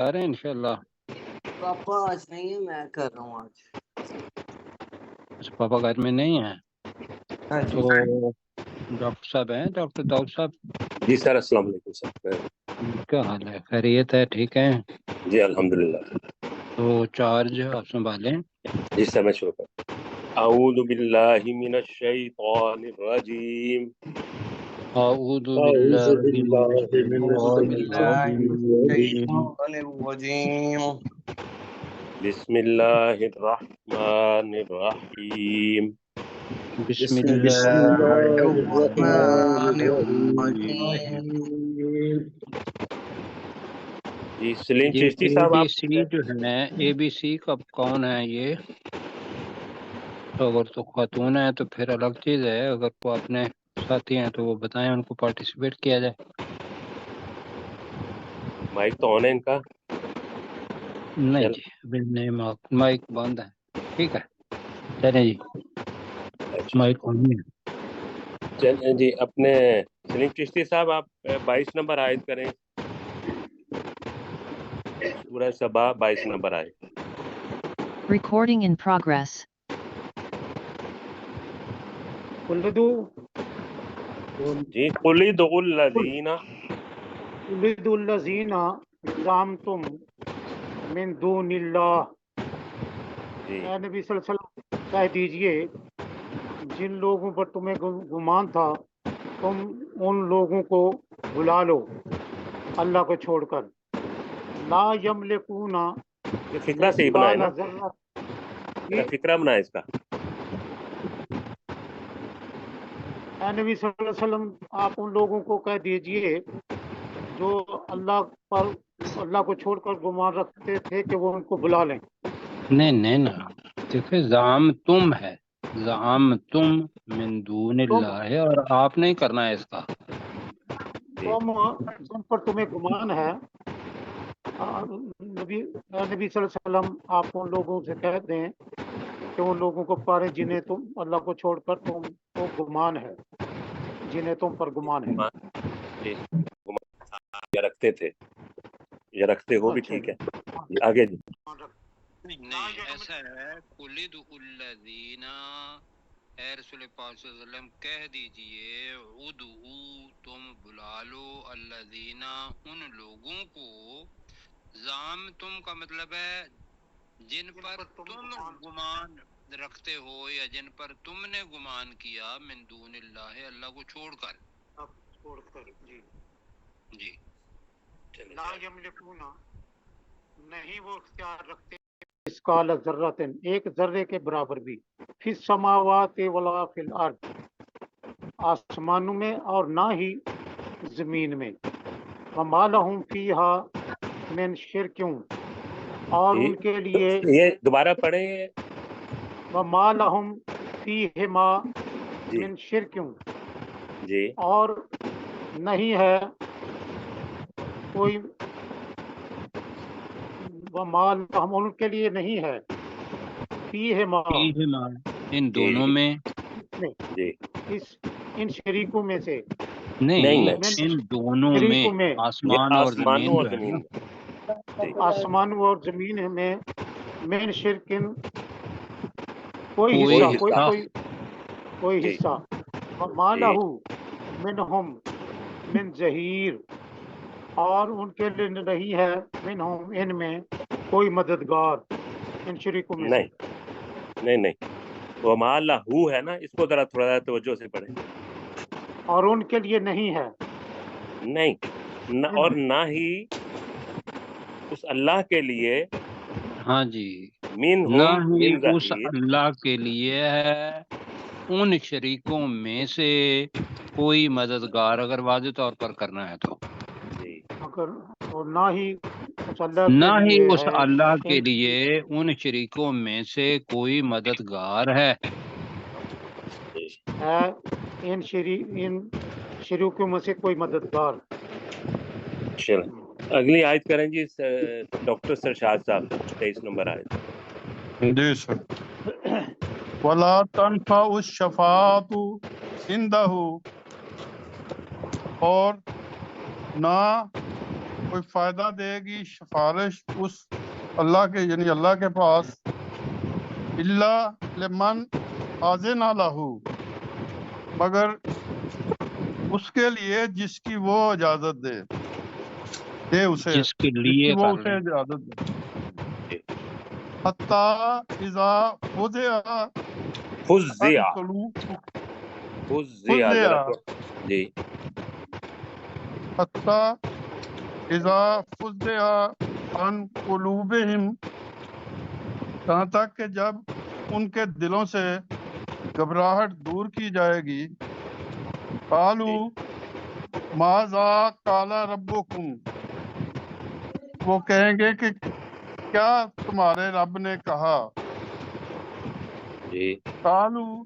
آ رہے ہیں انشاءاللہ. پاپا آج نہیں ہے، میں کر رہا ہوں آج. اچھا پاپا گھر میں نہیں ہیں ہاں جی. تو ڈاکٹر صاحب ہیں، ڈاکٹر داؤد صاحب. جی سر، السلام علیکم سر. کیا حال ہے؟ خیریت ہے؟ ٹھیک ہے؟ جی الحمدللہ. تو چارج آپ سنبھالیں. جی سر میں شروع کرتا ہوں. اعوذ باللہ من الشیطان الرجیم. اعوذ اعوذ باللہ من باللہ من الشیطان الرجیم. الرجیم. بسم اللہ الرحمن الرحیم. بسم بسم اللہ اللہ الرحمن الرحمن الرحیم. الرحیم. جی سلیم یہ چشتی اے صاحب بی آپ. سی جو ہے، اے بی سی کا کون ہے یہ؟ تو اگر تو خاتون ہے تو پھر الگ چیز ہے، اگر وہ اپنے ساتھی ہیں تو وہ بتائیں، ان کو پارٹیسپیٹ کیا جائے. مائک تو آن ہے ان کا. نہیں چل جی ابھی نہیں، مائک بند ہے. ٹھیک ہے چلیں جی، اچھا مائک آن ہے. چل جی. اپنے سلیم چشتی صاحب آپ 22 نمبر آیت کریں. سورہ سبا 22 نمبر آیت. Recording in progress. ولدوا جی قل ادعوا الذین. ولدوا الذین زعمتم من دون اللہ. جی اے نبی صلی اللہ علیہ وسلم کہہ دیجئے جن لوگوں پر تمہیں گمان تھا تم ان لوگوں کو بلا لو اللہ کو چھوڑ کر. لا یملکون یہ فکرہ صحیح بنائے نا، مثقال ذرہ. میرا فکرہ بنائے اس کا. اے نبی صلی اللہ علیہ وسلم آپ ان لوگوں کو کہہ دیجئے جو اللہ کو چھوڑ کر گمان رکھتے تھے کہ وہ ان کو بلا لیں. نہیں نہیں نا، دیکھیں زعم تم ہے، زعم تم من دون تم اللہ ہے، اور آپ نہیں کرنا ہے اس کا. جی جن پر تمہیں گمان ہے نبی صلی اللہ علیہ وسلم آپ ان لوگوں سے کہہ دیں کہ ان لوگوں کو پارے جنہیں تم اللہ کو چھوڑ کر تم کو گمان ہے، جنہیں تم پر گمان ہے. جی یا رکھتے تھے یا رکھتے ہو بھی اچھا ٹھیک جی. ہے. جی آگے جی. نہیں ایسا ہے، قل ادعوا الذین، اے رسول پاک صلی اللہ علیہ وسلم کہہ دیجئے ادعو تم بلا لو الذین ان لوگوں کو، زعم تم کا مطلب ہے جن پر تم گمان رکھتے ہو یا جن پر تم نے گمان کیا، من دون اللہ اللہ کو چھوڑ کر. جی. جی لا یملکون نہیں وہ اختیار رکھتے مثقال ذرۃ ایک ذرے کے برابر بھی، فی السماوات ولا فی الارض آسمانوں میں اور نہ ہی زمین میں. وما لہم فیہا من شرک اور جی ان کے لیے یہ دوبارہ پڑھیں. وما لہم فیہما جی من شرک جی اور نہیں ہے کوئی وما لہم ان کے لیے نہیں ہے فیہما فیہما ان جی دونوں میں، جی ان شریکوں میں سے نہیں نہیں نہیں من ان دونوں میں، شریکوں میں یہ آسمان اور آسمانوں زمین اور جو ہے زمین نا. میں. جی آسمان اور زمین میں من شرکن کوئی کوئی حصہ حصہ کوئی جی حصہ. وما جی لہو منہم من ظہیر اور ان کے لیے نہیں ہے منہم ان میں کوئی مددگار ان شریکوں میں سے. نہیں نہیں وما لہو ہے نا، اس کو ذرا تھوڑا توجہ سے پڑھیں. اور ان کے لیے نہیں ہے نہیں اور نہ ہی اس اللہ کے لیے ہاں جی، من نہ ہم ہی من اس ظہیر. اللہ کے لیے ہے ان شریکوں میں سے کوئی مددگار، اگر واضح طور پر کرنا ہے تو. جی مگر اور نہ ہی اس اللہ نہ کے ہی لیے اس ہے اللہ کے ان لیے ان شریکوں میں سے کوئی مددگار ہے. ان شریکوں میں سے کوئی مددگار. چلیں اگلی آیت کریں جی. ڈاکٹر سرشاد صاحب 23 نمبر آیت. جی سر. ولا تنفع الشفاعت عنده اور نہ کوئی فائدہ دے گی سفارش اس اللہ کے یعنی اللہ کے پاس الا لمن اذن لہ مگر اس کے لیے جس کی وہ اجازت دے اسے جس کے جس لیے کی وہ کر اسے لیں اجازت دے حتی اذا فزع فزع القلوب فزع ذرا جی حتی اذا فزع عن قلوبہم یہاں تک کہ جب ان کے دلوں سے گھبراہٹ دور کی جائے گی قالوا ماذا قال ربکم وہ کہیں گے کہ کیا تمہارے رب نے کہا جی قالوا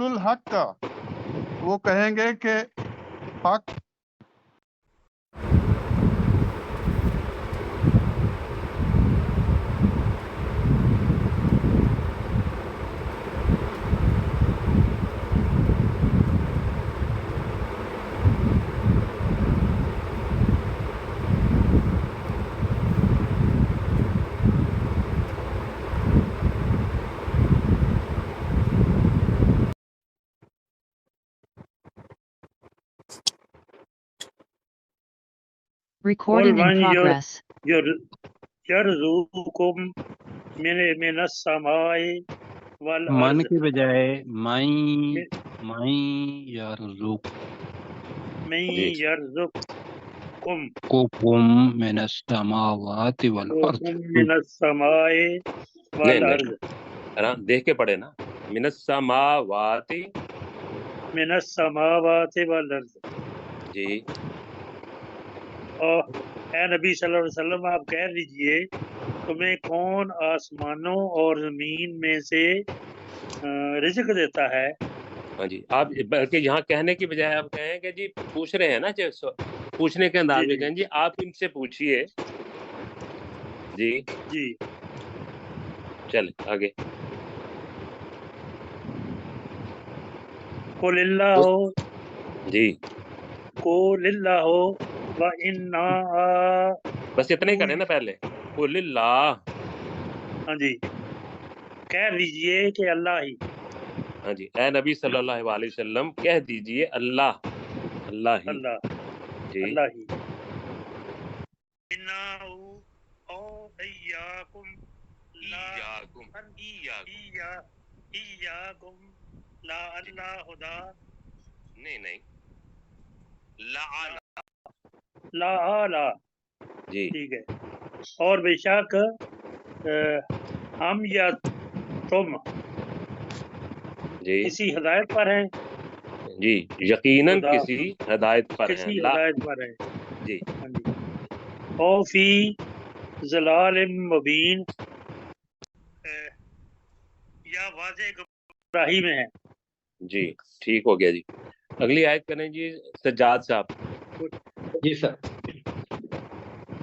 الحق وہ کہیں گے کہ حق Recording in progress. یرزقکم من السماء من والارض کے بجائے مائیں یرزق من جی یرزقکم من السماوات والارض من السماء نہیں والارض نہیں دیکھ کے پڑھے نا من السماوات من السماوات والارض جی اور اے نبی صلی اللہ علیہ وسلم آپ کہہ دیجئے تمہیں کون آسمانوں اور زمین میں سے رزق دیتا ہے ہاں جی آپ بلکہ یہاں کہنے کی بجائے آپ کہیں کہ جی پوچھ رہے ہیں نا جو پوچھنے کے انداز میں کہیں جی آپ ان سے پوچھئے جی جی چل آگے قل اللہ جی قل اللہ وَإِنَّا بس اتنا ہی کریں نا پہلے قل اللہ ہاں جی کہہ دیجئے کہ اللہ ہی ہاں جی اے نبی صلی اللہ علیہ وسلم کہہ دیجئے اللہ اللہ ہی اللہ جی اللہ ہی إِنَّهُ أَوْ إِيَّاكُمْ إِيَّاكُمْ لا اللہ خدا نہیں لا اعلیٰ جی ٹھیک ہے اور بے شک ہم یا تم جی کسی ہدایت پر ہیں جی یقیناً خدا کسی ہدایت پر ہیں کسی لا ہدایت پر ہیں جی ہاں جی او فی ضلال مبین یا واضح گمراہی میں ہے جی ٹھیک ہو گیا جی اگلی آیت کریں جی سجاد صاحب جی سر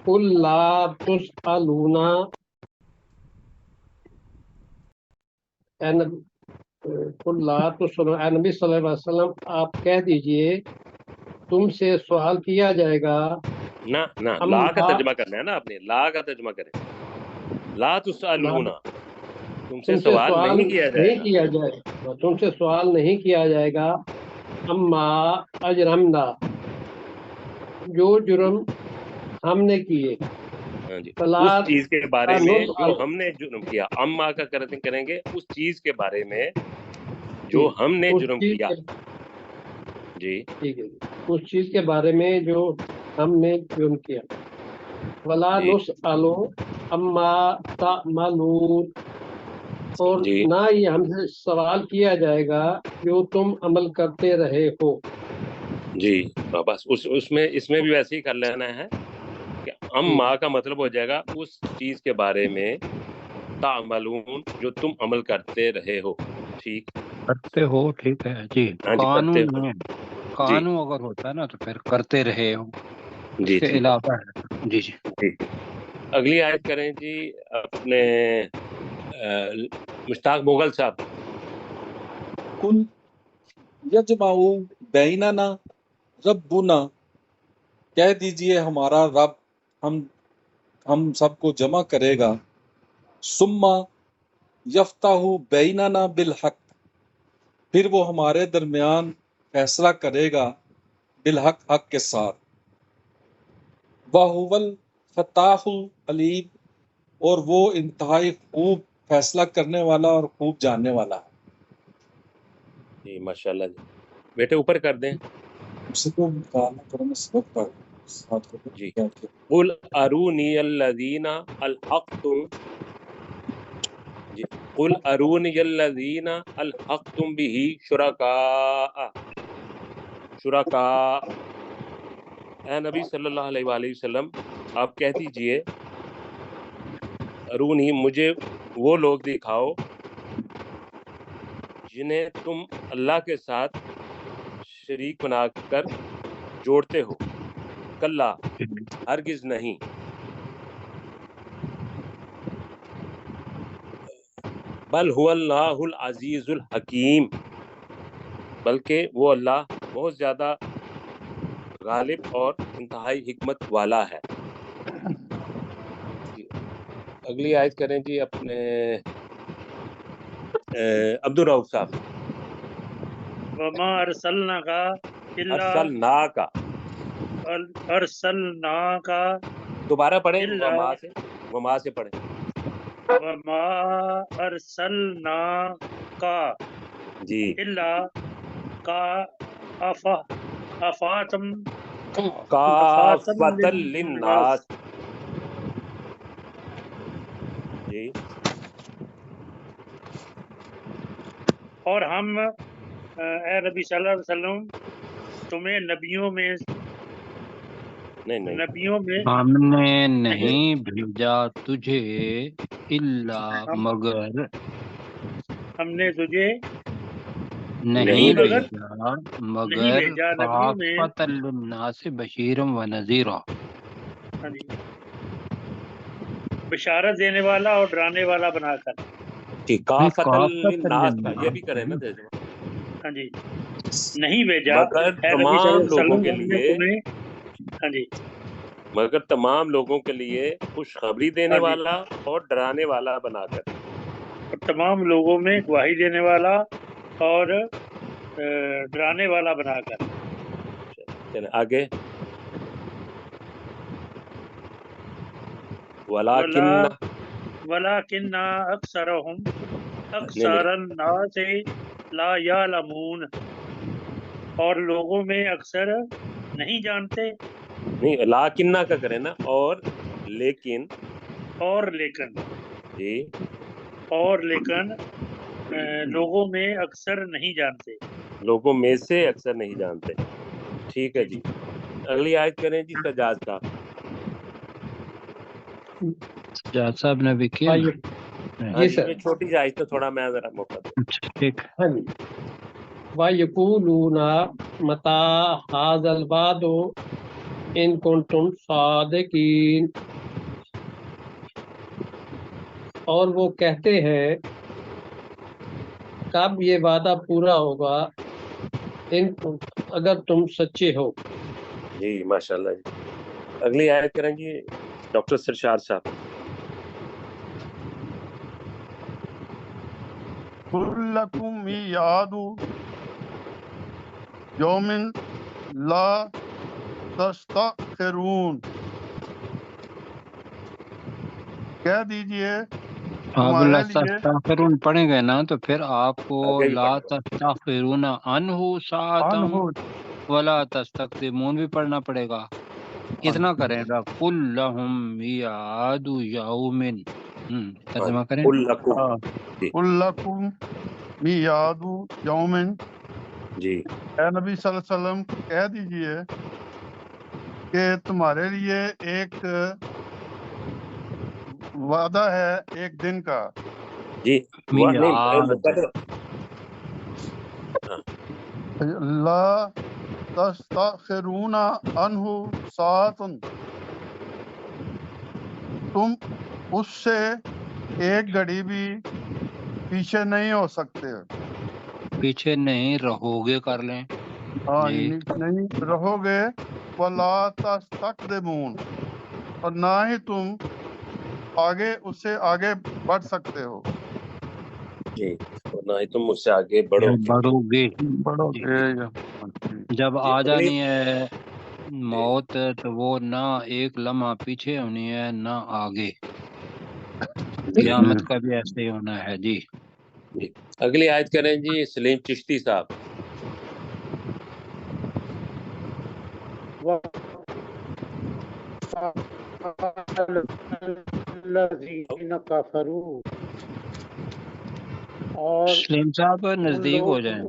قل لا تسألون قل لا تسألون اے نبی صلی اللہ علیہ وسلم آپ کہہ دیجئے تم سے سوال کیا جائے گا نہ لا کا ترجمہ کرنا ہے نا آپ نے لا کا ترجمہ کریں لا تسألون تم سے سوال نہیں کیا جائے گا تم سے سوال نہیں کیا جائے گا اما اجرمنا جو جرم ہم نے کیے ہاں جی فلا اس چیز کے بارے میں جو نسأل ہم نے جرم کیا اما کا کریں گے اس چیز کے بارے میں جو ہم نے اس جرم چیز کیا کے- جی ٹھیک ہے اس چیز کے بارے میں جو ہم نے جرم کیا ولا جی نسأل اما تعملون اور جی نہ ہی ہم سے سوال کیا جائے گا جو تم عمل کرتے رہے ہو جی بس اس میں بھی ویسے ہی کر لینا ہے کہ اما کا مطلب ہو جائے گا اس چیز کے بارے میں تعملون جو تم عمل کرتے رہے ہو ٹھیک کرتے ہو ٹھیک ہے جی ہاں جی کرتے قانون ہو میں جی قانون اگر ہوتا ہے نا تو پھر کرتے رہے ہو جی اس کے ٹھیک علاوہ ہے جی جی جی اگلی آیت کریں جی اپنے مشتاق مغل صاحب قل یجمع بیننا ربنا کہہ دیجئے ہمارا رب ہم سب کو جمع کرے گا، ثم یفتح بیننا بالحق، پھر وہ ہمارے درمیان فیصلہ کرے گا بالحق، حق کے ساتھ، وَهُوَ الفتاح العلیم، اور وہ انتہائی خوب فیصلہ کرنے والا اور خوب جاننے والا ہے۔ جی ماشاءاللہ جی، بیٹے اوپر کر دیں اسے تو گانا کرنا سبق پر ساتھ کو جی۔ کیا کہ قل ارونی الذین الحقتم، جی قل ارونی الذین الحقتم به شرکاء، شرکاء، اے نبی صلی اللہ علیہ وآلہ وسلم آپ کہہ دیجئے ارونی، مجھے وہ لوگ دکھاؤ جنہیں تم اللہ کے ساتھ شریک بنا کر جوڑتے ہو، کلا ہرگز نہیں، بل هو اللہ العزیز الحکیم، بلکہ وہ اللہ بہت زیادہ غالب اور انتہائی حکمت والا ہے۔ جی، اگلی آیت کریں جی اپنے عبد الرؤف صاحب۔ وما ارسلناک الا ارسلناک، ارسلناک دوبارہ پڑھیں، الا وما سے پڑھیں۔ وما ارسلناک جی الا افاتم کافۃ للناس، جی اور ہم اے نبی صلی اللہ علیہ وسلم تمہیں نبیوں میں ہم نے نہیں بھیجا تجھے الا مگر، ہم نے تجھے نہیں مگر بھیجا مگر نہیں بھیجا نبیوں میں، کافۃ للناس بشیرا و نذیرا، ہاں جی، بشارت دینے والا اور ڈرانے والا بنا کر، جی کافۃ کافۃ للناس کا یہ للناس، بھی کریں نا ترجمہ، ہاں جی، نہیں بھیجا مگر اے نبی صلی اللہ تمام علیہ لوگوں وسلم کے ہم نے لیے، تمہیں، ہاں جی مگر تمام لوگوں کے لیے خوشخبری دینے ہاں جی، والا اور ڈرانے والا بنا کر، اور تمام لوگوں میں گواہی دینے والا اور ڈرانے والا بنا کر۔ چلیں آگے، ولیکن، ولیکن اکثرہم نہیں اکثر الناس لا یعلمون، اور لوگوں میں اکثر نہیں جانتے، نہیں لاکنہ کا کریں نا، اور لیکن، اور لیکن، جی اور لیکن لوگوں میں اکثر نہیں جانتے۔ لوگوں میں سے اکثر نہیں جانتے، ٹھیک ہے جی۔ اگلی آیت کریں جی سجاد صاحب۔ سجاد صاحب نے بھی کیا نا؟ ہاں جی جی، سر، یہ چھوٹی سی آیت تو تھوڑا میں ذرا موقع دوں۔ اچھا ٹھیک، ہاں جی، وَيَقُولُونَ مَتَىٰ هَٰذَا الْوَعْدُ إِن كُنتُمْ صَادِقِينَ، اور وہ کہتے ہیں کب یہ وعدہ پورا ہوگا، اگر تم سچے ہو۔ جی ماشاءاللہ جی، اگلی آیت کریں جی ڈاکٹر سرشار صاحب۔ قل لکم میعاد یوم لا تستأخرون، کہہ دیجئے آپ تمہارے لا لیے، تستغفرون پڑھیں گے نا تو پھر آپ کو آگے بھی لا پڑھ دو۔ تستغفرون عنہ ساعتم عنہ، ولا تستقدمون بھی پڑھنا پڑے گا، کتنا کریں گا؟ قل لہم میعاد یوم، ہاں جی، ترجمہ کریں۔ قل لکم، جی قل لکم میعاد یوم، جی اے نبی صلی اللہ علیہ وسلم کہہ دیجئے کہ تمہارے لیے ایک وعدہ ہے ایک دن کا، جی، نہیں میعاد، مقدر، لا تستأخرون عنہ ساعتن، تم اس سے ایک گھڑی بھی پیچھے نہیں ہو سکتے، پیچھے نہیں رہو گے کر لیں ہاں جی۔ نہیں رہو گے، ولا تستقدمون، اور نہ ہی تم آگے اس سے آگے بڑھ سکتے ہو. جی، اور نہ ہی تم مجھ سے آگے بڑھو گے. بڑھو گے. بڑھو جی گے جی. یا جب جی آ اگلی جانی ہے موت تو وہ نہ ایک لمحہ پیچھے ہونی ہے نہ آگے. جی قیامت کا بھی ایسے ہی ہونا ہے. جی جی اگلی آیت کریں جی سلیم چشتی صاحب. الذین کفروا، اور سلیم صاحب ان نزدیک ہو جائیں.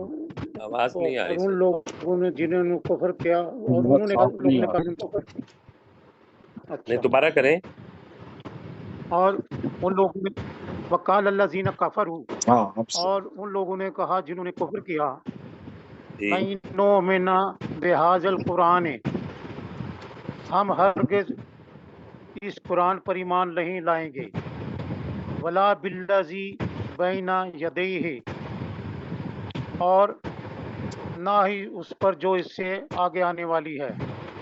آواز نہیں آ رہی ان سر. لوگوں نے جنہوں نے کفر کیا، اور انہوں نے صاف لوگوں نہیں نے آ کہا کفر. نہیں اچھا. دوبارہ کریں. اور ان لوگوں نے وقال الذین کفروا، ہاں اب سے اور ان لوگوں نے کہا جنہوں نے کفر کیا، جی نؤمن بہذا القرآن، ہم ہرگز اس قرآن پر ایمان نہیں لائیں گے، ولا بالذی بین یدیہ، اور نہ ہی اس پر جو اس سے آگے آنے والی ہے.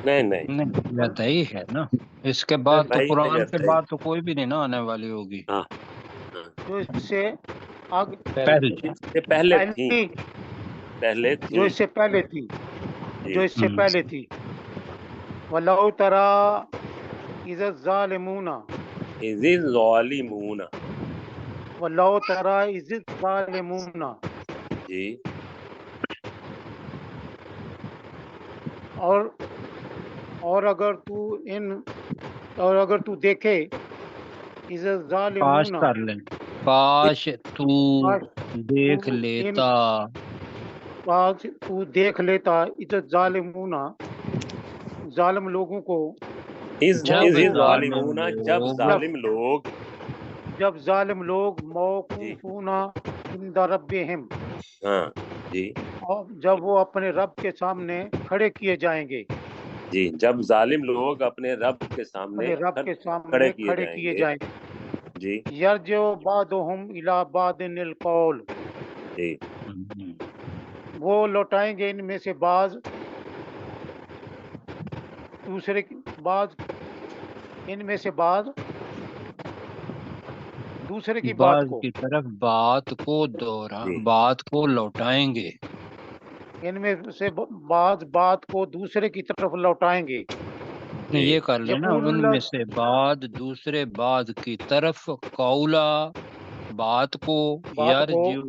نہیں نہیں نہیں رہتا ہی ہے نا. اس کے بعد تو بھائی قرآن کے رہتا ہی. بعد تو کوئی بھی نہیں نا آنے والی ہوگی. ہاں ہاں. جو اس سے آگے پہلے. سے پہلے تھیں، پہلی، پہلے جو تھیں. اس سے پہلے تھی، جی جو اس سے پہلے تھی. وَلَوْ تَرَىٰ إِذَ الظَّالِمُونَ، اذ الظالمون. وَلَوْ تَرَىٰ إِذِ الظَّالِمُونَ، جی اور اگر تو دیکھے إِذَ کاش الظَّالِمُونَ، کر لیں. کاش تو کاش دیکھ تو لیتا. کاش تو دیکھ لیتا إِذَ الظَّالِمُونَ، ظالم لوگوں کو، اذ جب ظالم الظالمون، جب لوگ ظالم لوگ. جب ظالم لوگ جی موقوفون عند ربہم، ہاں. جی اور جب وہ اپنے رب کے سامنے کھڑے کیے جائیں گے، جی جب ظالم لوگ اپنے رب کے سامنے اپنے رب کے کھڑے سامنے کیے کھڑے جائیں کیے گے. جائیں گے. جی یرجع بعضهم الی بعض القول، جی وہ لوٹائیں گے ان میں سے بعض دوسرے کی بات بعض کو، کی طرف بات کو جی بات کو لوٹائیں گے. ان میں سے بعض بات کو دوسرے کی طرف لوٹائیں گے. جی یہ کر لینا یقول ان میں سے بعد دوسرے بعد کی طرف قولا بات کو بات کو یرجو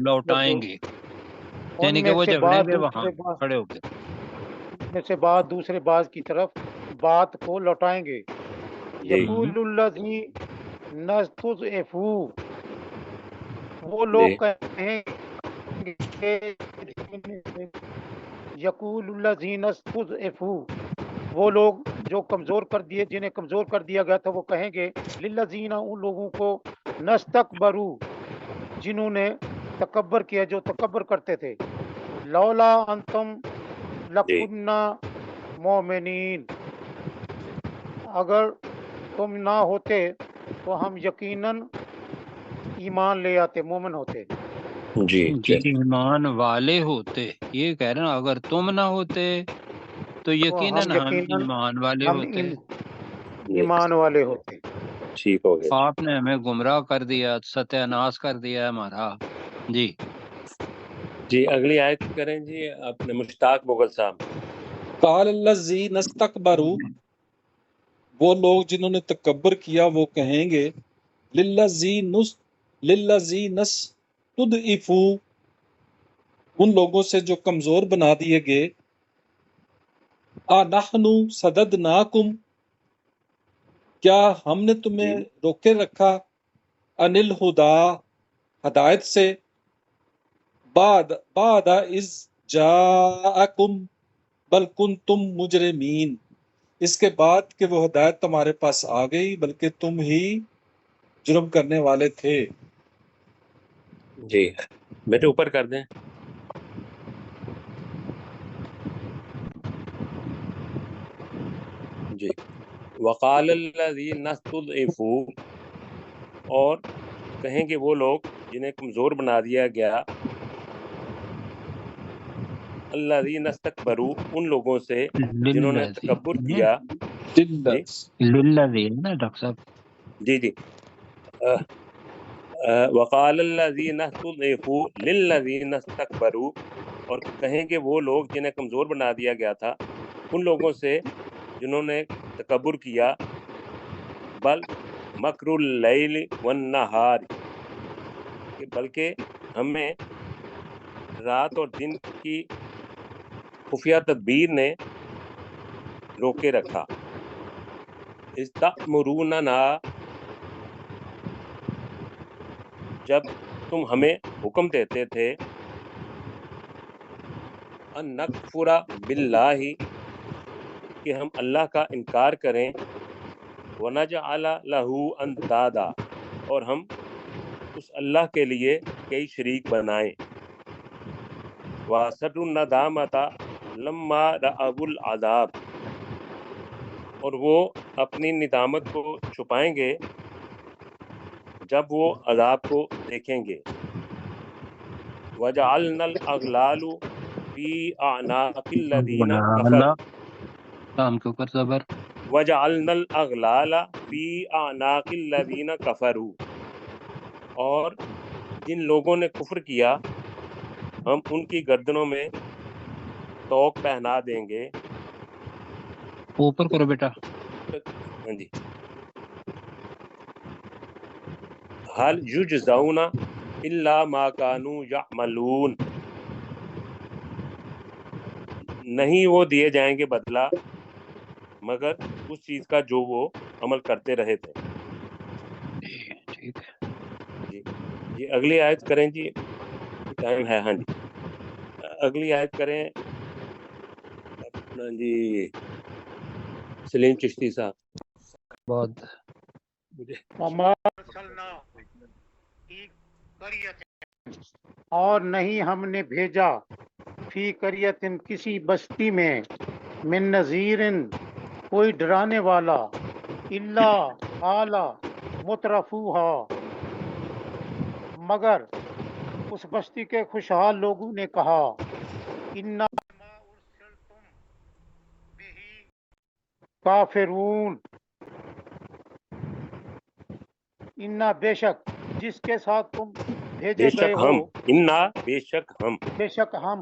لوٹائیں گے. ان یعنی کہ میں وہ سے جھگڑیں بعض گے وہاں کھڑے ہو کے. دوسرے بعض کی طرف بات کو لوٹائیں گے. جی یقول الذین نستضعفوا، وہ جی لوگ کہیں گے، یقول الذین استضعفوا، وہ لوگ جو کمزور کر دیے، جنہیں کمزور کر دیا گیا تھا، وہ کہیں گے للذین، ان لوگوں کو، نستکبروا، جنہوں نے تکبر کیا، جو تکبر کرتے تھے، لولا انتم جی لکنہ مومنین، اگر تم نہ ہوتے تو ہم یقیناً ایمان لے آتے، مومن ہوتے. جی جی ایمان والے ہوتے. یہ کہہ رہے ہیں اگر تم نہ ہوتے تو تو یقیناً ہم یقیناً ایمان والے ہم ہوتے. ایمان والے ہوتے. ٹھیک ہو گیا. آپ نے ہمیں گمراہ کر دیا، ستیہ ناش کر دیا ہمارا. جی جی اگلی آیت کریں جی اپنے مشتاق مغل صاحب. قال الذین استکبروا، وہ لوگ جنہوں نے تکبر کیا وہ کہیں گے للذین استضعفوا، ان لوگوں سے جو کمزور بنا دیے گئے، انحن صددناکم، کیا ہم نے تمہیں روکے رکھا، ان الہدا، ہدایت سے، بعد اذ جاءکم بل کنتم مجرمین، اس کے بعد کہ وہ ہدایت تمہارے پاس آ گئی بلکہ تم ہی جرم کرنے والے تھے. جی بیٹے اوپر کر دیں. جی وقال الذین استضعفوا، اور کہیں گے وہ لوگ جنہیں کمزور بنا دیا گیا، الذین استکبروا ان لوگوں سے جنہوں نے تکبر للذین کیا. للذین نا ڈاکٹر صاحب جی وقال الذین استضعفوا للذین استکبروا، اور کہیں گے وہ لوگ جنہیں کمزور بنا دیا گیا تھا ان لوگوں سے جنہوں نے تکبر کیا. بل مکر اللیل والنہار، بلکہ ہمیں رات اور دن کی خفیہ تدبیر نے روکے رکھا. استأمروننا، جب تم ہمیں حکم دیتے تھے، ان نکفر باللہ، کہ ہم اللہ کا انکار کریں، ونجعل لہ اندادا، اور ہم اس اللہ کے لیے کئی شریک بنائیں. وَأَسَرُّوا النَّدَامَةَ لَمَّا رَأَوُا الْعَذَابَ، اور وہ اپنی ندامت کو چھپائیں گے جب وہ عذاب کو دیکھیں گے. وَجَعَلْنَا الْأَغْلَالُ فِي أَعْنَاقِ الَّذِينَ كَفَرُوا، کام کے اوپر زبر. وَجَعَلْنَا الْأَغْلَالَ فِي أَعْنَاقِ الَّذِينَ كَفَرُوا، اور جن لوگوں نے کفر کیا ہم ان کی گردنوں میں توق پہنا دیں گے. اوپر کرو بیٹا. ہاں جی. حل یجزون الا ما كانوا یعملون، نہیں وہ دیے جائیں گے بدلہ مگر اس چیز کا جو وہ عمل کرتے رہے تھے. ٹھیک ہے جی اگلی آیت کریں جی. ٹائم ہے. ہاں جی اگلی آیت کریں اپنا جی سلیم چشتی صاحب. بہت وما ارسلنا فی قریۃ، اور نہیں ہم نے بھیجا فی قریۃ کسی بستی میں، من نذیر کوئی ڈرانے والا، الا قال مترفوہا، مگر اس بستی کے خوشحال لوگوں نے کہا، انا ما ارسلتم بہ کافرون، انا بے شک جس کے ساتھ تم بھیجے بے گئے شک ہو، ہم، انا بے شک ہم، بے شک ہم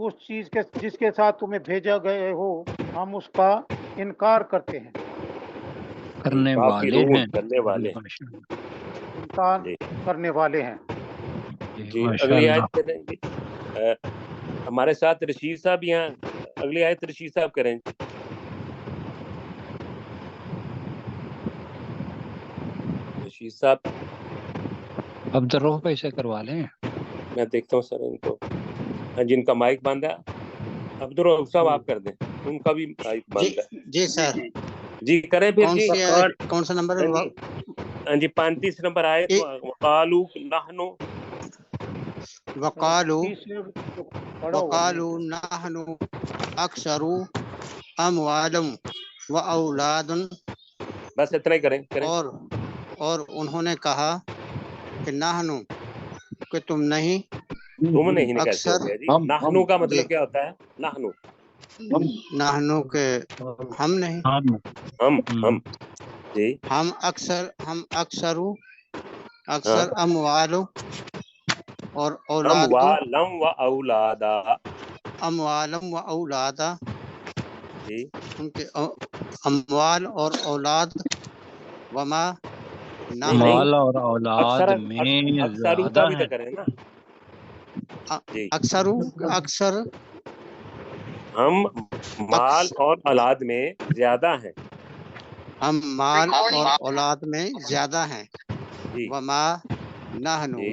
اس چیز کے جس کے ساتھ تمہیں بھیجا گئے ہو ہم اس کا انکار کرتے ہیں، کرنے والے کافرون ہیں. کرنے والے. انکار جی کرنے والے ہیں. جی ماشاء اگلی اللہ. آیت کریں جی. ہمارے ساتھ رشید صاحب یہاں اگلی آیت رشید صاحب کریں. رشید صاحب عبد الرؤف بھائی سے کروا لیں. میں دیکھتا ہوں سر ان کو. ہاں جن کا مائک بند ہے عبد الرؤف صاحب آپ کر دیں، ان کا بھی مائک بند ہے. جی سر، جی کریں پھر کون جی. سی کون سا نمبر ہے؟ ہاں جی 35 نمبر آیت. وقالوا نحن، وقالوا تیسرے پڑھا ہوا نہیں وقالوا نحن اکثر اموالا و اولاد، بس اتنا ہی کریں. اور انہوں نے کہا کہ نحن، کہ تم نہیں، تم نہیں کیسے ہو اکثر گیا جی؟ نحنو کا مطلب کیا ہوتا ہے؟ نحنو نحنو کے ہم نہیں، ہم جی ہم اکثر اموال اور اولاد، اموالم و اولادا، اموالم و اولادا، جی ان کے اموال اور اولاد، وما نہیں مال اور اولاد اکثر میں اکثرو کا زیادہ بھی ہے. تو کریں نا جی. اکثر ہم مال اور اولاد میں زیادہ ہیں. ہم مال اور اولاد میں زیادہ ہیں. جی وما نحن، جی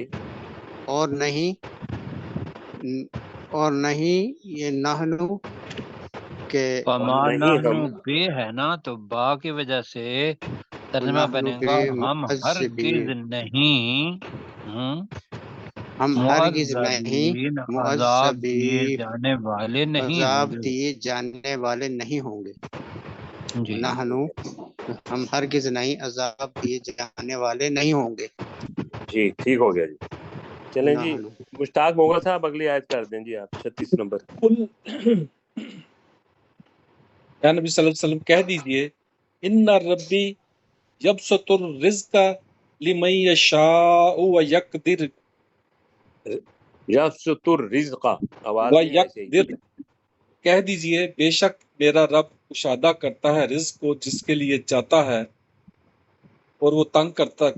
اور نہیں یہ نحنو کہ فما نہیں نحن ہم بے ہے نا، تو با کی وجہ سے ترجمہ نحن بنے گا ہم بمعذبین، ہرگز نہیں ہم ہرگز نہیں معذبین، عذاب دیے معذبین، جانے والے نہیں ہوں عذاب گے. دیے جانے والے نہیں ہوں گے. جی نحنو، ہم ہرگز نہیں عذاب دیے جانے والے نہیں ہوں گے. جی ٹھیک ہو گیا جی. چلیں جی نحنو مشتاق مغل صاحب اگلی آیت کر دیں جی آپ 36 نمبر. یا نبی صلی اللہ علیہ وسلم کہہ دیجئے ان ربی یبسط الرزق لمن یشاء ویقدر یبسط الرزق آواز نہیں ہے صحیح. ویقدر، کہہ دیجئے بے شک میرا رب کشادہ کرتا ہے رزق کو جس کے لیے چاہتا ہے، اور وہ تنگ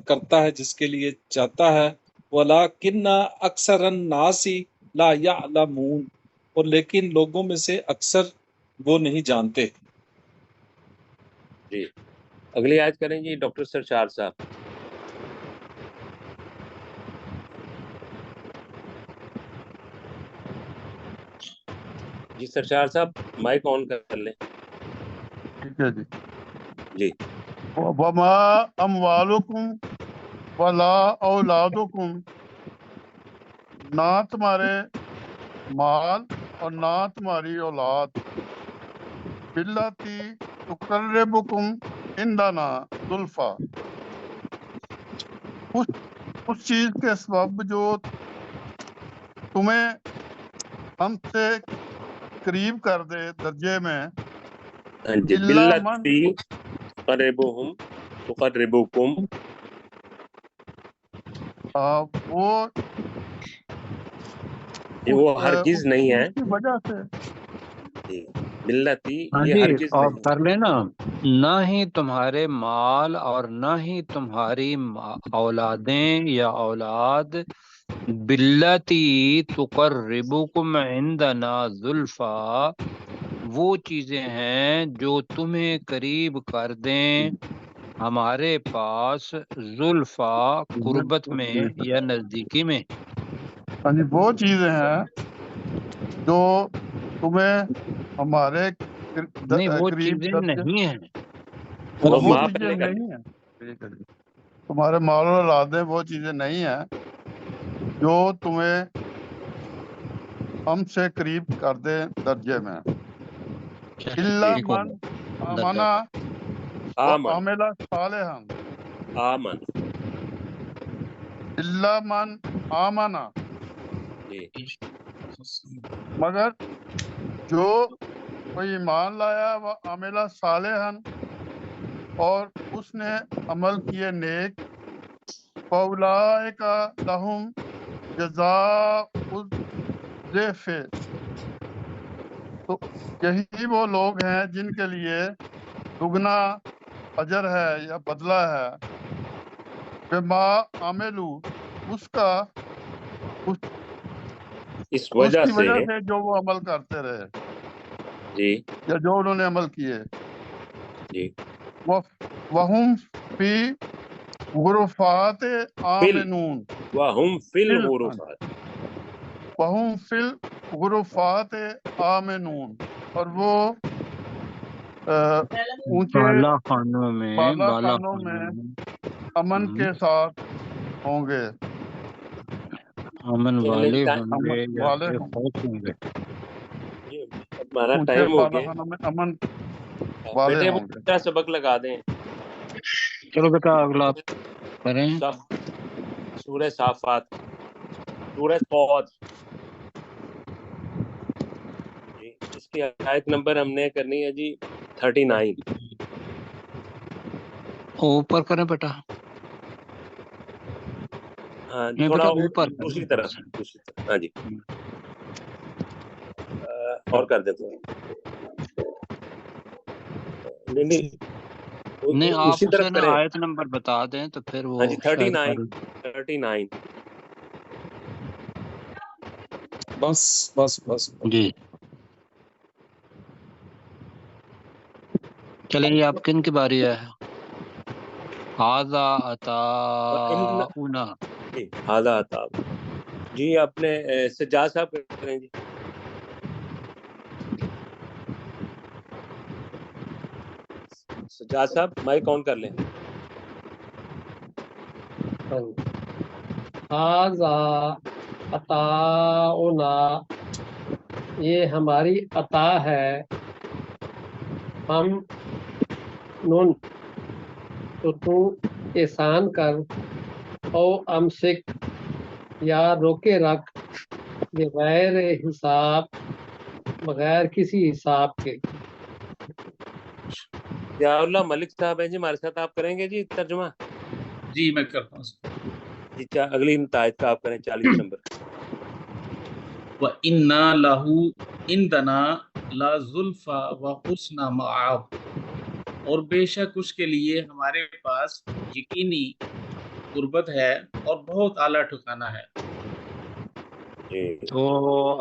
کرتا ہے جس کے لیے چاہتا ہے. وَلَٰكِنَّ أَكْثَرَ النَّاسِ لَا يَعْلَمُونَ، اور لیکن لوگوں میں سے اکثر وہ نہیں جانتے. جی اگلی آیت کریں جی ڈاکٹر سرشار صاحب. جی سرشار صاحب مائک آن کر لیں. ٹھیک ہے جی. جی وما اموالکم ولا اولادکم، نہ تمہارے مال اور نہ تمہاری اولاد، باللاتی تقربکم عندنا زلفا، اس چیز کے سبب جو تمہیں ہم سے قریب کر دے درجے میں، جی الا من، باللتی تقربہم تقربکم، وہ ہرگز نہیں ہے. اس کی وجہ سے جی باللتی ہاں یہ جی ہرگز آپ نہیں. کر لینا. نہ ہی تمہارے مال اور نہ ہی تمہاری اولادیں یا اولاد، باللتی تقربکم عندنا زلفا، وہ چیزیں ہیں جو تمہیں قریب کر دیں ہمارے پاس، زلفا قربت میں یا نزدیکی میں. ہاں جی وہ چیزیں ہیں جو تمہیں ہمارے نہیں وہ قریب چیزیں درجے، نہیں ہیں. وہ وہ ماں چیزیں پہلے کر نہیں ہیں. ٹھیک ہے جی. تمہارے مال و اولادیں وہ چیزیں نہیں ہیں جو تمہیں ہم سے قریب کر دے درجے میں. الا ٹھیک من ہوگا آمنا آمن وعمل صالحا، آمن. الا من آمنا، جی مگر جو کوئی ایمان لایا وہ عمل صالحا، اور اس نے عمل کیے نیک، فاولئک لہم جزاء الضعف، تو یہی وہ لوگ ہیں جن کے لیے دگنا اجر ہے یا بدلہ ہے، بما عملو، اس کا اس وجہ کی سے. وجہ سے جو وہ عمل کرتے رہے جی یا جو انہوں نے عمل کیے. جی وہم فی غرفات آمنون، وہم فی فی الغرفات. وہم فی الغرفات آمنون، اور وہ اونچے بالا خانوں میں، بالا بالا خانوں میں خانوں امن میں کے ساتھ ہوں گے. امن والے ہوں امن گے یا والے بے ہوں گے، خوف ہوں گے. ہمارا اونچے ٹائم ہو بالا گیا. خانوں میں امن والے بیٹے ہوں گے. وہ سبق لگا دیں. چلو بیٹا اگلا کریں. سورہ صافات، سورہ صاد. جی اس کی آیت نمبر ہم نے کرنی ہے جی 39. اوپر کریں بیٹا. ہاں نہیں تھوڑا بیٹا اوپر دوسری کریں. طرف. ہاں جی اور کر دیتے ہیں. نہیں نہیں آپ اسی اسے طرف نا کریں. آیت نمبر بتا دیں تو پھر وہ ہاں جی شاید 39. بس جی چلیں یہ آپ کن کی باری ہے؟ ہاذا عطاؤنا. جی ہاذا عطا. جی اپنے سجاد صاحب کریں جی. سجاد صاحب مائک آن کر لیں. ھذا عطاؤنا، یہ ہماری عطا ہے. ہم نون، تو تو احسان کر، او امسک، یا روکے رکھ، بغیر حساب، بغیر کسی حساب کے. یا اللہ ملک صاحب ہیں جی ہمارے ساتھ، آپ کریں گے جی ترجمہ؟ جی میں کرتا ہوں. جی اگلی آیت کا آپ کریں 40 نمبر. وَإِنَّا لَهُ عِندَنَا لَزُلْفَى وَحُسْنَ مَآبٍ، اور بے شک اس کے لیے ہمارے پاس یقینی قربت ہے اور بہت اعلیٰ ٹھکانہ ہے. جی تو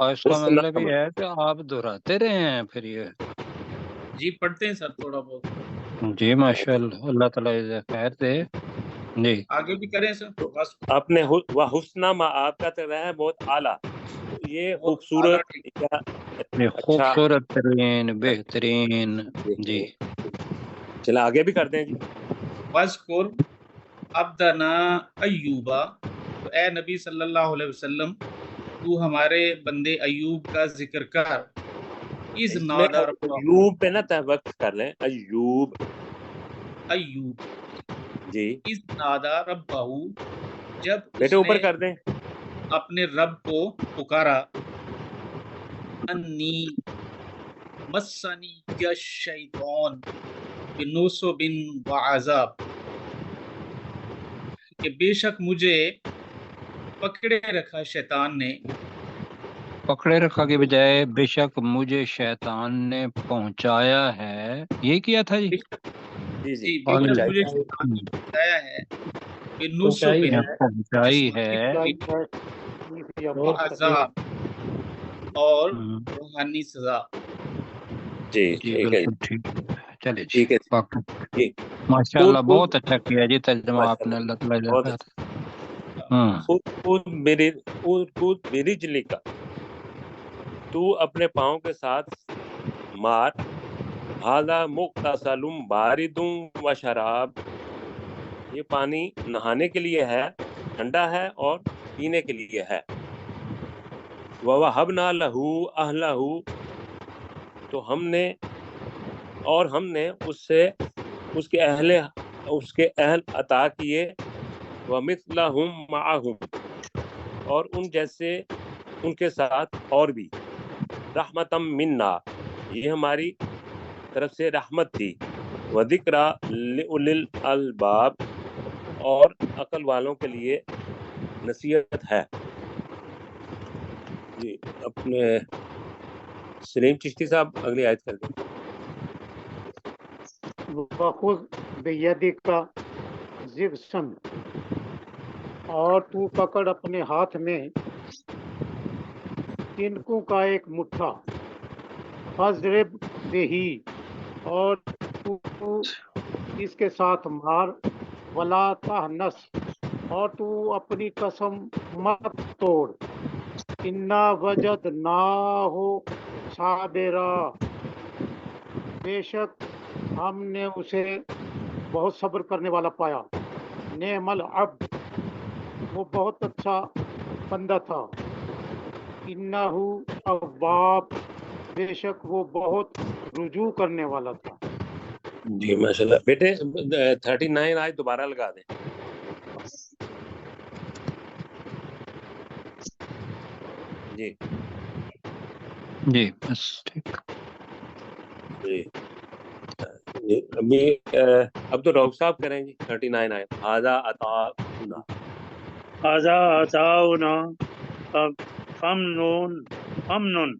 اس کا حسن مطلب یہ ہے کہ آپ دہراتے رہے ہیں پھر یہ. جی پڑھتے ہیں سر تھوڑا بہت. جی ماشاء اللہ، اللہ تعالیٰ جزاک خیر دے. جی آگے بھی کریں سر بس. آپ نے وہ حسنہ آپ کا تو رہا ہے بہت اعلیٰ، یہ بہت اعلیٰ خوبصورت یا یہ اچھا. خوبصورت ترین، بہترین. جی چلا آگے بھی کرتے ہیں جی. وَاذْكُرْ عَبْدَنَا ایوبا، تو اے نبی صلی اللہ علیہ وسلم تو ہمارے بندے ایوب کا ذکر کر. اذ اس میں نادا ربہ، ایوب پہ نہ وقف کر لیں، ایوب. ایوب جی اذ نادا ربہ، جب بیٹے اس اوپر نے کر دیں. اپنے رب کو پکارا. انی مسنی الشیطان بنصب وعذاب، کہ بے شک مجھے پکڑے رکھا شیطان نے. پکڑے رکھا کے بجائے بے شک مجھے شیطان نے پہنچایا ہے، یہ کیا تھا جی؟ جی جی بے شک اللہ مجھے شیطان نے پہنچایا ہے بنصب پہنچائی ہے پہنچائی ہے یا اور وعذاب، اور ہم، روحانی سزا. جی جی ٹھیک ہے بالکل ٹھیک. چلے جی ٹھیک ہے باقی جی. ماشاء خود اللہ خود بہت اچھا کیا جی ترجمہ آپ نے، ماشاءاللہ اللہ تعالیٰ بہت جزاک اچھا. خیر. خود میری جلی کا تو اپنے پاؤں کے ساتھ مار. ھذا مغتسل بارد و شراب، یہ پانی نہانے کے لیے ہے، ٹھنڈا ہے اور پینے کے لیے ہے. وَوَهَبْنَا لَهُ أَهْلَهُ، تو ہم نے اس سے اس کے اہل عطا کیے. وَمِثْلَهُمْ مَعَهُمْ، اور ان جیسے ان کے ساتھ اور بھی. رحمتم منا، یہ ہماری طرف سے رحمت تھی. وَذِكْرَى لِأُولِي الْأَلْبَابِ، اور عقل والوں کے لیے نصیحت ہے. جی اپنے سلیم چشتی صاحب اگلی آیت کر دیں. وَخُذْ بِيَدِكَ ضِغْثًا، اور تو پکڑ اپنے ہاتھ میں تنکوں کا ایک مٹھا. فَاضْرِبْ بِهِ، اور تو اس کے ساتھ مار. وَلَا تَحْنَثْ، اور تو اپنی قسم مت توڑ. اِنَّا وَجَدْنَاهُ صَابِرًا، بے شک ہم نے اسے بہت صبر کرنے والا پایا. نعم العبد، وہ بہت اچھا بندہ تھا. انہو اواب، بے شک وہ بہت رجوع کرنے والا تھا. جی ماشاءاللہ. بیٹے 39 آیت دوبارہ لگا دیں. جی جی بس ٹھیک. جی ابھی اب تو ڈاکٹر صاحب کریں جی 39 آیت. ھذا عطاؤنا، ھذا عطاؤنا فمنن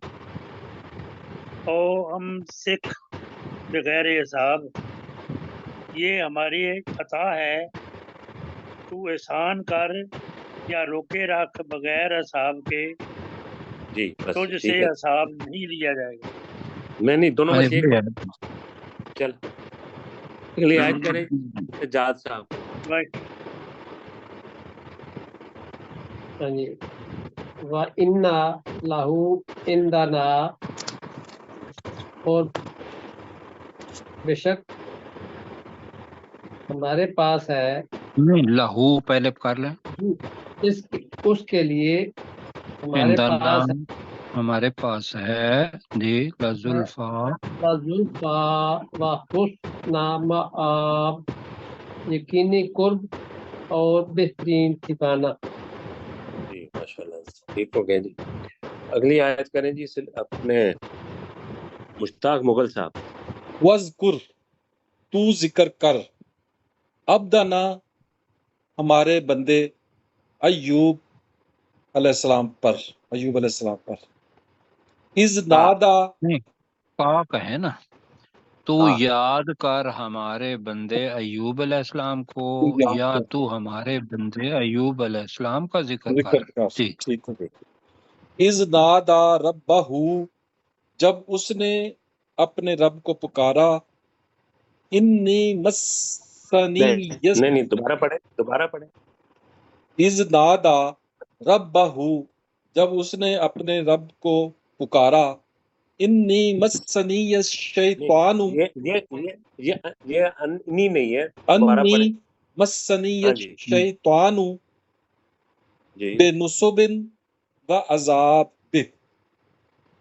او امسک بغیر حساب، یہ ہماری عطا ہے، تو احسان کر یا روکے رکھ بغیر حساب کے، جی بس تجھ سے ٹھیک ہے. حساب نہیں لیا جائے گا. نہیں دونوں میں سے ایک ہاں چل اگلی آیت کریں سجاد صاحب. جی. وَإِنَّا لَهُ عِندَنَا، اور بے شک ہمارے پاس ہے. نہیں لہو پہلے کر لیں. اس کے لیے ہمارے اندنا پاس ہمارے پاس ہے جی. لزلفا زلفا و حسن مآب، یقینی قرب اور بہترین ٹھکانہ. جی ماشاءاللہ ٹھیک ہو گیا جی. اگلی آیت کریں جی اپنے مشتاق مغل صاحب. وَاذْکُر، تو ذکر کر، عبدنا، ہمارے بندے، ایوب علیہ السلام پر، ایوب علیہ السلام پر، اذ نادا، نہیں، پاک ہے نا، تو ہاں یاد کر ہمارے بندے ایوب علیہ السلام کو، یا تو ہمارے بندے ایوب علیہ السلام کا ذکر کر. ذکر کر، جی ٹھیک ہے. اذ نادا ربہ، جب اس نے اپنے رب کو پکارا، انی مسنی نہیں دوبارہ پڑھیں. اذ نادا ربہ، جب اس نے اپنے رب کو پکارا، انی مسنی الشیطان، یہ انی نہیں ہے، دوبارہ انی پڑھیں. مسنی ہاں جی الشیطان جی بنصب و عذاب،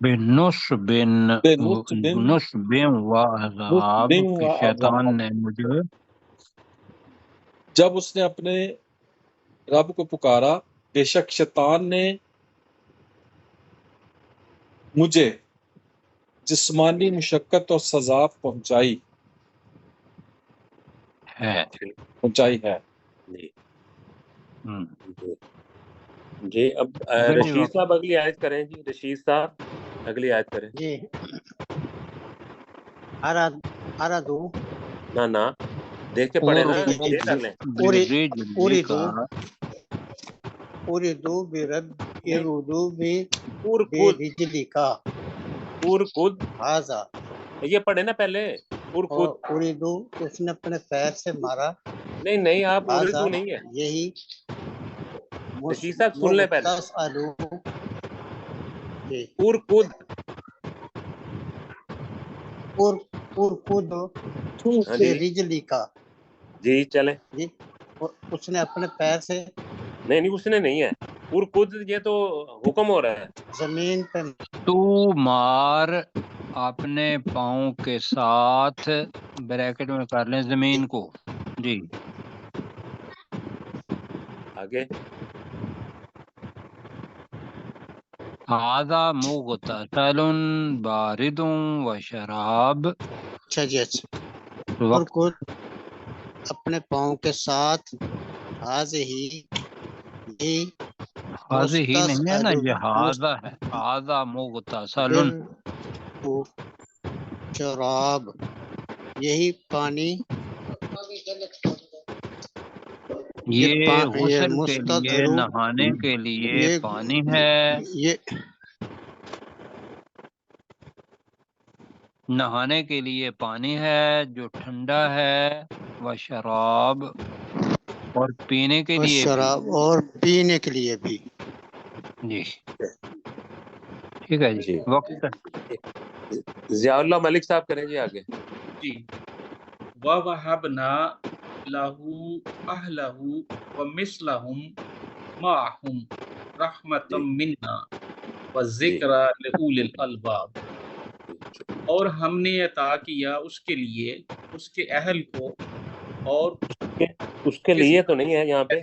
بنصب و عذاب، کہ شیطان نے مجھے جب اس نے اپنے رب کو پکارا، بے شک شیطان نے مجھے جسمانی مشقت اور سزا پہنچائی ہے. جی. جی اب رشید صاحب اگلی آیت کریں جی. رشید صاحب اگلی آیت کریں. جی ارادو نہ دیکھ کے پڑھیں نا، یہ کر لیں. اردو برجلی کا ارکد، ہاضا، یہ پڑھیں نا پہلے. ارکد، اردو اس نے اپنے پیر سے مارا، نہیں آپ ہاضا اردو نہیں ہے. یہی رشید صاحب سن لیں پہلے. ارکد، رجلی کا، جی چلیں. جی اس نے اپنے پیر سے، نہیں اس نے نہیں ہے. ارکد یہ تو حکم ہو رہا ہے. زمین پہ تو مار اپنے پاؤں کے ساتھ، بریکٹ میں کر لیں، زمین کو. جی آگے. هذا مغتسل بارد و شراب. اچھا جی اچھا. وقت خود اپنے پاؤں کے ساتھ، حاضر ہی نہیں ہے نا، یہ ہاذا ہے. هذا مغتسل، شراب یہی پانی، یہ غسل کے لیے، نہانے کے لیے پانی ہے، نہانے کے لیے پانی ہے جو ٹھنڈا ہے، و شراب، اور پینے کے لیے شراب اور پینے کے لیے بھی. جی ٹھیک ہے جی. وقت ضیاء اللہ ملک صاحب کریں جی آگے. جی. وَوَهَبْنَا لَهُ أَهْلَهُ وَمِثْلَهُمْ مَعَهُمْ رَحْمَةً مِنَّا وَذِكْرَىٰ لِأُولِي الْأَلْبَابِ، اور ہم نے عطا کیا اس کے لیے، اس کے اہل کو، اور اس کے لیے تو نہیں ہے یہاں پہ،